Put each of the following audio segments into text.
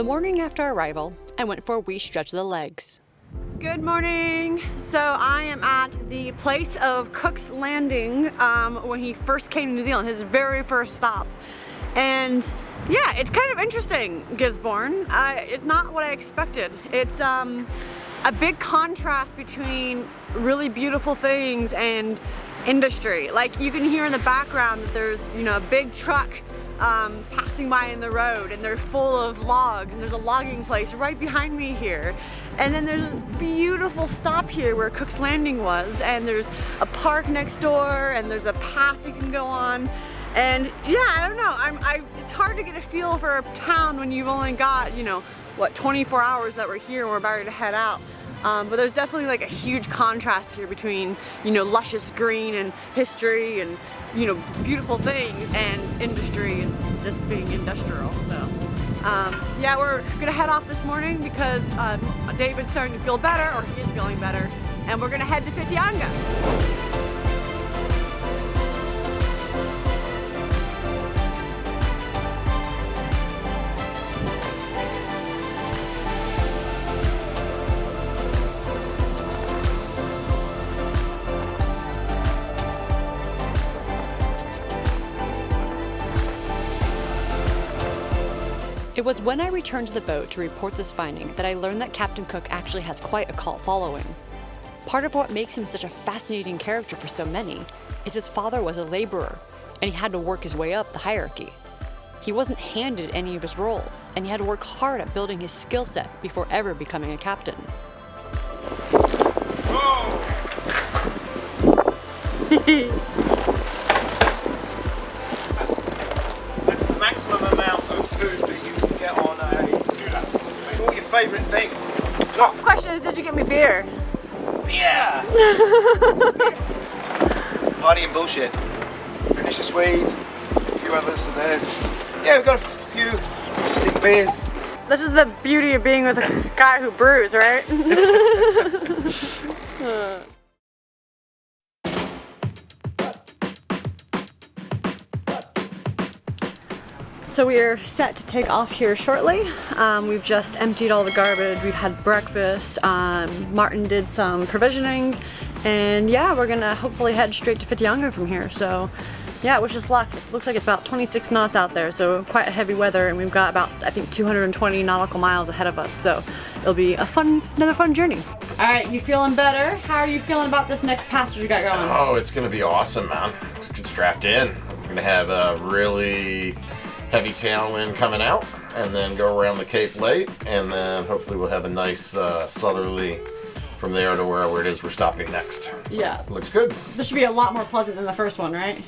The morning after arrival, I went for a wee stretch of the legs. Good morning. So I am at the place of Cook's Landing when he first came to New Zealand, his very first stop. And yeah, it's kind of interesting, Gisborne. It's not what I expected. It's a big contrast between really beautiful things and industry. Like you can hear in the background that there's, you know, a big truck passing by in the road, and they're full of logs, and there's a logging place right behind me here. And then there's this beautiful stop here where Cook's Landing was, and there's a park next door, and there's a path you can go on. And yeah, I don't know, it's hard to get a feel for a town when you've only got, you know, what, 24 hours that we're here and we're about to head out. But there's definitely like a huge contrast here between, you know, luscious green and history and, you know, beautiful things and industry and just being industrial. So yeah, we're gonna head off this morning because David's starting to feel better, or he is feeling better, and we're gonna head to Whitianga. It was when I returned to the boat to report this finding that I learned that Captain Cook actually has quite a cult following. Part of what makes him such a fascinating character for so many is his father was a laborer, and he had to work his way up the hierarchy. He wasn't handed any of his roles, and he had to work hard at building his skill set before ever becoming a captain. That's the maximum amount of food that you can get on a schooner. Make all your favourite things. Oh, question is, did you get me beer? Yeah! Party and bullshit. Delicious weed, a few others, and there's... Yeah, we've got a few interesting beers. This is the beauty of being with a guy who brews, right? So we are set to take off here shortly. We've just emptied all the garbage, we've had breakfast, Martin did some provisioning, and yeah, we're gonna hopefully head straight to Whitianga from here. So yeah, wish us luck. It looks like it's about 26 knots out there, so quite a heavy weather, and we've got about, I think, 220 nautical miles ahead of us, so it'll be another fun journey. All right, you feeling better? How are you feeling about this next passage we got going? Oh, it's gonna be awesome, man. Get strapped in. We're gonna have a really heavy tailwind coming out, and then go around the Cape late, and then hopefully we'll have a nice southerly from there to wherever it is we're stopping next. So, yeah. Looks good. This should be a lot more pleasant than the first one, right?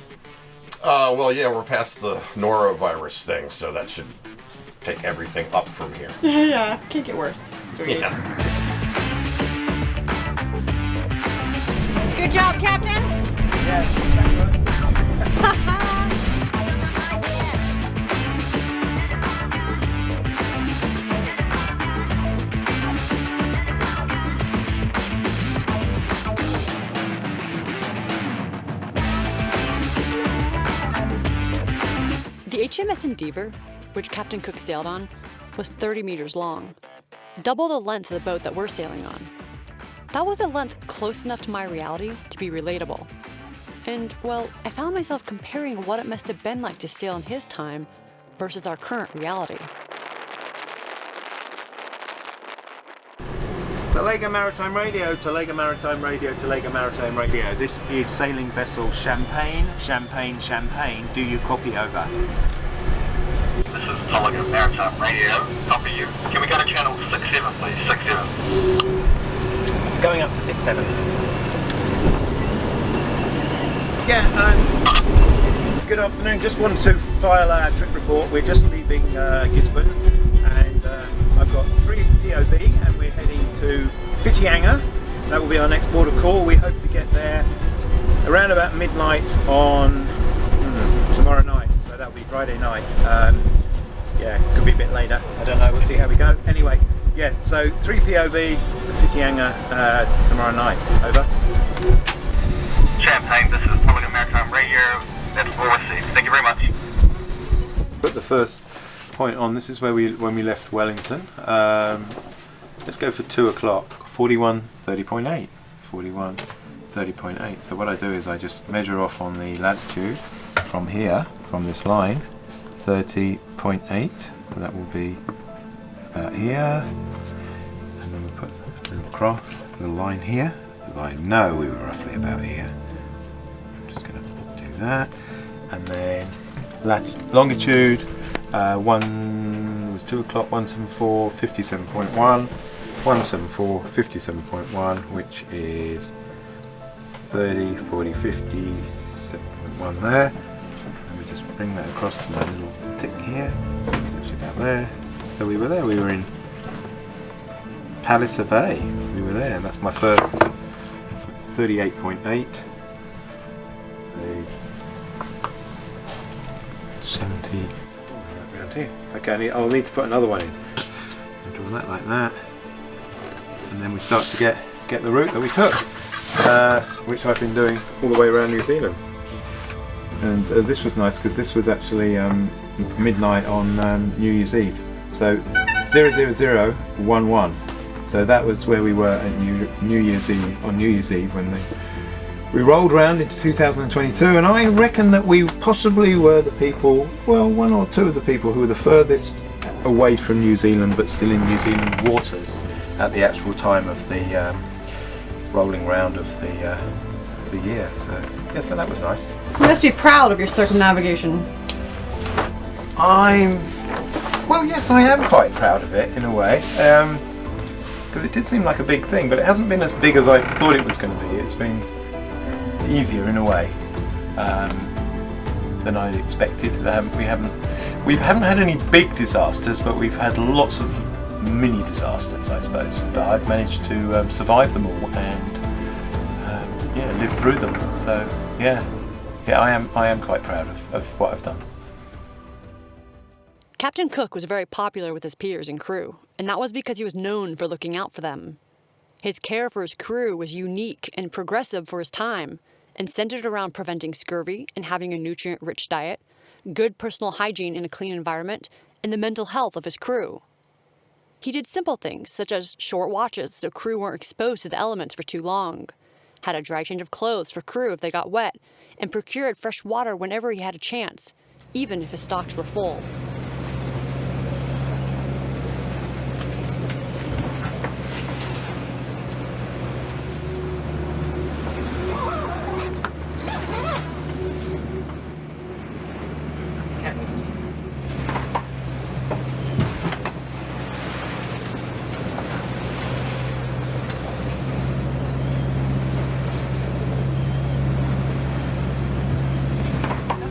Well, yeah, we're past the norovirus thing, so that should take everything up from here. Yeah, can't get worse. Sweet. Yeah. Good job, Captain. Yes, thank you. The HMS Endeavour, which Captain Cook sailed on, was 30 meters long, double the length of the boat that we're sailing on. That was a length close enough to my reality to be relatable. And, well, I found myself comparing what it must have been like to sail in his time versus our current reality. Talega Maritime Radio, Talega Maritime Radio, Talega Maritime Radio. This is sailing vessel Champagne, Champagne, Champagne. Do you copy over? This is Talega Maritime Radio. Copy you. Can we go to channel 67, please? 67. Going up to 67. Yeah, good afternoon. Just wanted to file our trip report. We're just leaving Gisborne, and I've got 3 POV, and we're heading to Whitianga. That will be our next port of call. We hope to get there around about midnight on tomorrow night, so that'll be Friday night. Yeah, could be a bit later, I don't know, we'll see how we go. Anyway, yeah, so 3 POV, Whitianga tomorrow night. Over. Champagne, this is Talega Maritime Radio. That's all received. Thank you very much. Put the first point on. This is where when we left Wellington. Let's go for 2 o'clock. 41:30.8. 41:30.8. So what I do is I just measure off on the latitude from here, from this line, 30.8. So that will be about here. And then we put a little line here, because I know we were roughly about here. I'm just going to do that. And then longitude, 2 o'clock, 174, 57.1. 174, 57.1, which is 30, 40, 50, 7.1 there. And we just bring that across to my little tick here. It's actually about there. So we were there, we were in Palliser Bay. We were there, and that's my first 38.8. 70. Around here. Okay, I'll need to put another one in. I'll do that like that. And then we start to get the route that we took, which I've been doing all the way around New Zealand. And this was nice because this was actually midnight on New Year's Eve. So 00011. So that was where we were at New Year's Eve, on New Year's Eve, when we rolled round into 2022, and I reckon that we possibly were the people, well, one or two of the people who were the furthest away from New Zealand but still in New Zealand waters at the actual time of the rolling round of the year. So yeah, so that was nice. You must be proud of your circumnavigation. Well, yes, I am quite proud of it in a way, because it did seem like a big thing, but it hasn't been as big as I thought it was going to be. It's been easier in a way than I'd expected. We haven't had any big disasters, but we've had lots of mini disasters, I suppose. But I've managed to survive them all and live through them. So yeah, I am quite proud of what I've done. Captain Cook was very popular with his peers and crew, and that was because he was known for looking out for them. His care for his crew was unique and progressive for his time, and centered around preventing scurvy and having a nutrient-rich diet, good personal hygiene in a clean environment, and the mental health of his crew. He did simple things, such as short watches so crew weren't exposed to the elements for too long, had a dry change of clothes for crew if they got wet, and procured fresh water whenever he had a chance, even if his stocks were full.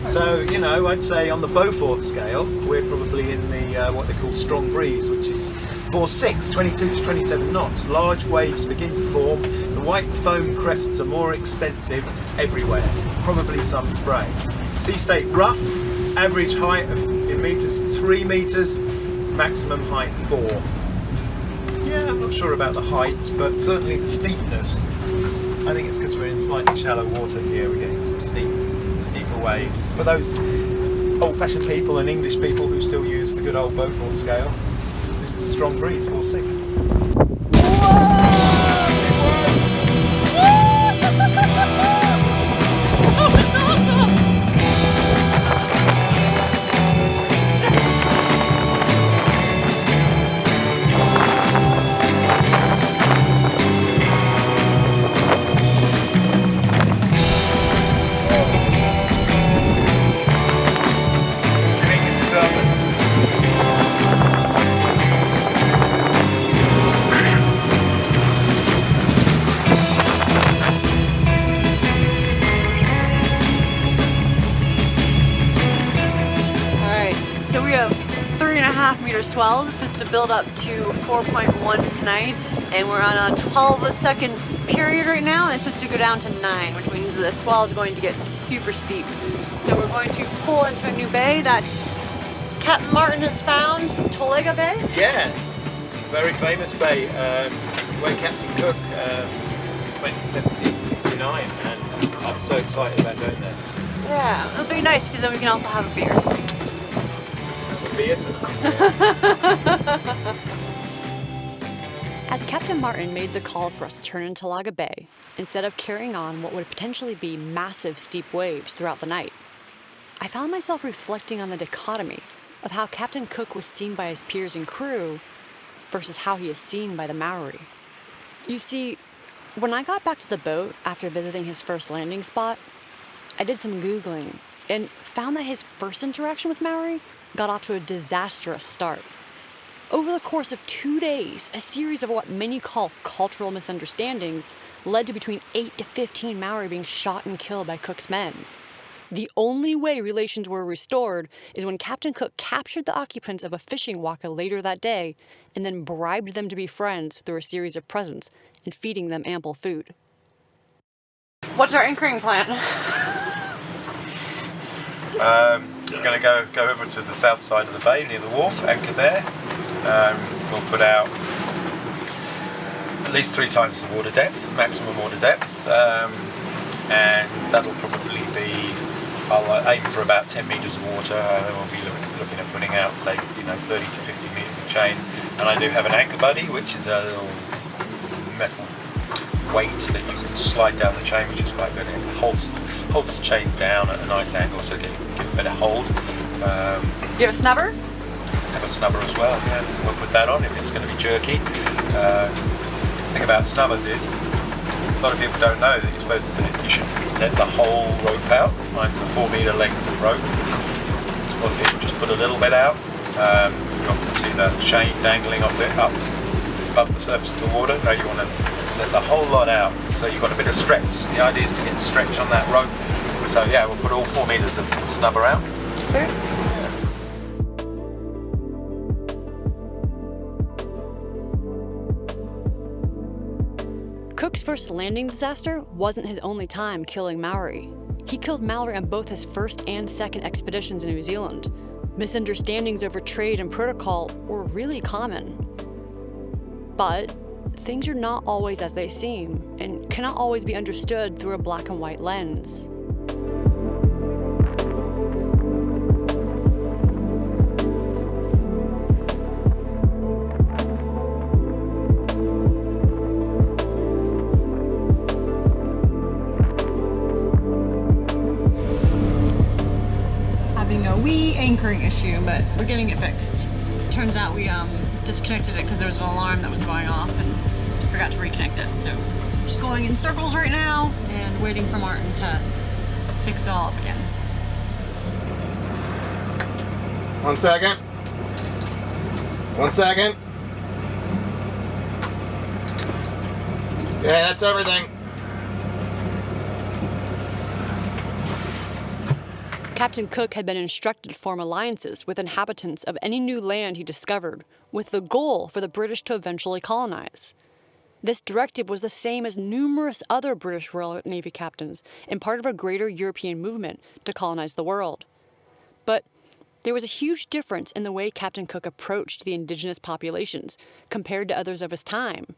So, you know, I'd say on the Beaufort scale, we're probably in the what they call strong breeze, which is 4/6, 22 to 27 knots. Large waves begin to form. The white foam crests are more extensive everywhere, probably some spray. Sea state rough, average height in meters 3 meters, maximum height 4. Yeah, I'm not sure about the height, but certainly the steepness. I think it's because we're in slightly shallow water here, we're getting some steeper waves. For those old-fashioned people and English people who still use the good old Beaufort scale, this is a strong breeze, 4/6. Swells. It's supposed to build up to 4.1 tonight, and we're on a 12-second period right now, and it's supposed to go down to 9, which means the swell is going to get super steep. So we're going to pull into a new bay that Captain Martin has found, Tolega Bay. Yeah, very famous bay where Captain Cook went in 1769, and I'm so excited about going there. Yeah, it'll be nice because then we can also have a beer. a beer tonight. As Captain Martin made the call for us to turn into Laga Bay, instead of carrying on what would potentially be massive steep waves throughout the night, I found myself reflecting on the dichotomy of how Captain Cook was seen by his peers and crew versus how he is seen by the Maori. You see, when I got back to the boat after visiting his first landing spot, I did some Googling and found that his first interaction with Maori got off to a disastrous start. Over the course of 2 days, a series of what many call cultural misunderstandings led to between 8 to 15 Maori being shot and killed by Cook's men. The only way relations were restored is when Captain Cook captured the occupants of a fishing waka later that day and then bribed them to be friends through a series of presents and feeding them ample food. What's our anchoring plan? We're going to go over to the south side of the bay near the wharf, anchor there. We'll put out at least 3 times the water depth, maximum water depth, and that'll probably be, I'll aim for about 10 metres of water, and then we'll be looking at putting out, say, 30 to 50 metres of chain. And I do have an anchor buddy, which is a little metal weight that you can slide down the chain, which is quite good. It holds the chain down at a nice angle to give a better hold. You have a snubber? Have a snubber as well, yeah. We'll put that on if it's going to be jerky. The thing about snubbers is, a lot of people don't know that you should let the whole rope out. Mine's a 4 metre length of rope. A lot of people just put a little bit out. You often see the chain dangling off it up above the surface of the water. No, you want to let the whole lot out, so you've got a bit of stretch. The idea is to get stretch on that rope. So yeah, we'll put all 4 metres of snubber out. Sure. Cook's first landing disaster wasn't his only time killing Maori. He killed Maori on both his first and second expeditions in New Zealand. Misunderstandings over trade and protocol were really common. But things are not always as they seem, and cannot always be understood through a black and white lens. Having a wee anchoring issue, but we're getting it fixed. Turns out we disconnected it because there was an alarm that was going off and forgot to reconnect it. So just going in circles right now and waiting for Martin to fix it all up again. 1 second. 1 second. Yeah, that's everything. Captain Cook had been instructed to form alliances with inhabitants of any new land he discovered, with the goal for the British to eventually colonize. This directive was the same as numerous other British Royal Navy captains and part of a greater European movement to colonize the world. But there was a huge difference in the way Captain Cook approached the indigenous populations compared to others of his time.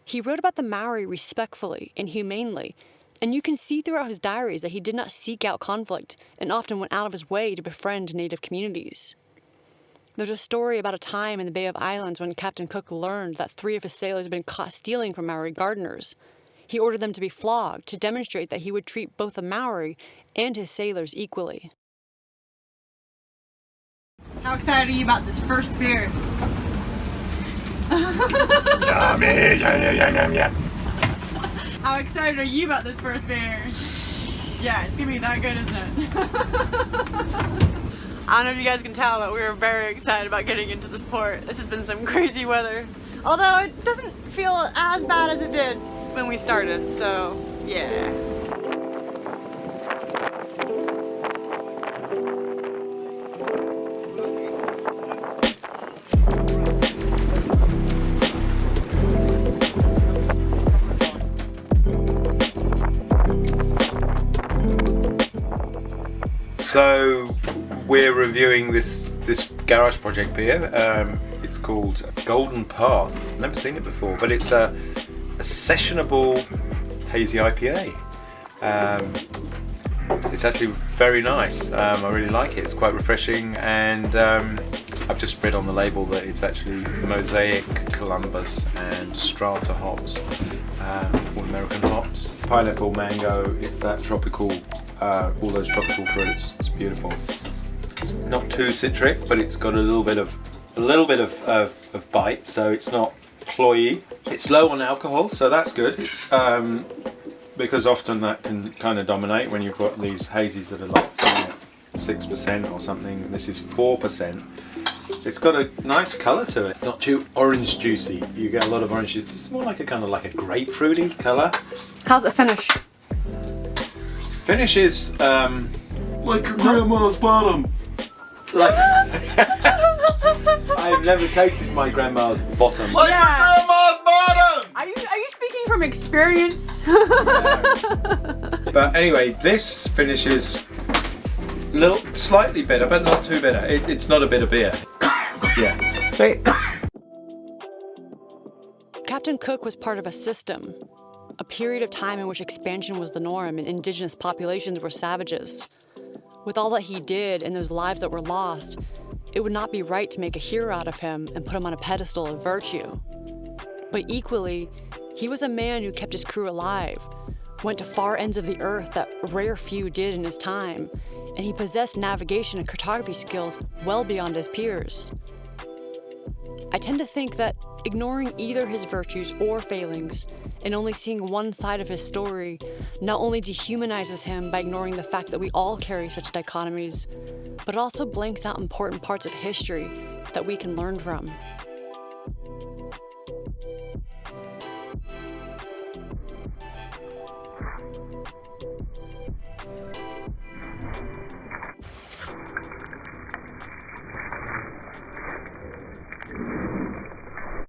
He wrote about the Maori respectfully and humanely, and you can see throughout his diaries that he did not seek out conflict and often went out of his way to befriend native communities. There's a story about a time in the Bay of Islands when Captain Cook learned that 3 of his sailors had been caught stealing from Maori gardeners. He ordered them to be flogged to demonstrate that he would treat both the Maori and his sailors equally. How excited are you about this first beer? Yummy, yum, yum. How excited are you about this first beer? Yeah, it's gonna be that good, isn't it? I don't know if you guys can tell, but we were very excited about getting into this port. This has been some crazy weather. Although it doesn't feel as bad as it did when we started, so yeah. So we're reviewing this garage project beer. It's called Golden Path. Never seen it before, but it's a sessionable hazy IPA. It's actually very nice. I really like it. It's quite refreshing, and I've just read on the label that it's actually Mosaic, Columbus and Strata hops, all American hops. Pineapple, mango, it's that tropical, all those tropical fruits. It's beautiful. It's not too citric, but it's got a little bit of bite, so it's not cloyy. It's low on alcohol, so that's good. Because often that can kind of dominate when you've got these hazies that are like 6% or something. This is 4%. It's got a nice colour to it. It's not too orange juicy. You get a lot of orange juice. It's more like a kind of like a grapefruity colour. How's it finish? Finish is Like your grandma's bottom. like I've never tasted my grandma's bottom. Like Yeah. your grandma's bottom! Are you speaking from experience? But anyway, this finishes slightly bitter, but not too bitter. It's not a bitter beer. Yeah. Sweet. Captain Cook was part of a system, a period of time in which expansion was the norm and indigenous populations were savages. With all that he did and those lives that were lost, it would not be right to make a hero out of him and put him on a pedestal of virtue. But equally, he was a man who kept his crew alive, went to far ends of the earth that rare few did in his time, and he possessed navigation and cartography skills well beyond his peers. I tend to think that ignoring either his virtues or failings and only seeing one side of his story not only dehumanizes him by ignoring the fact that we all carry such dichotomies, but also blanks out important parts of history that we can learn from.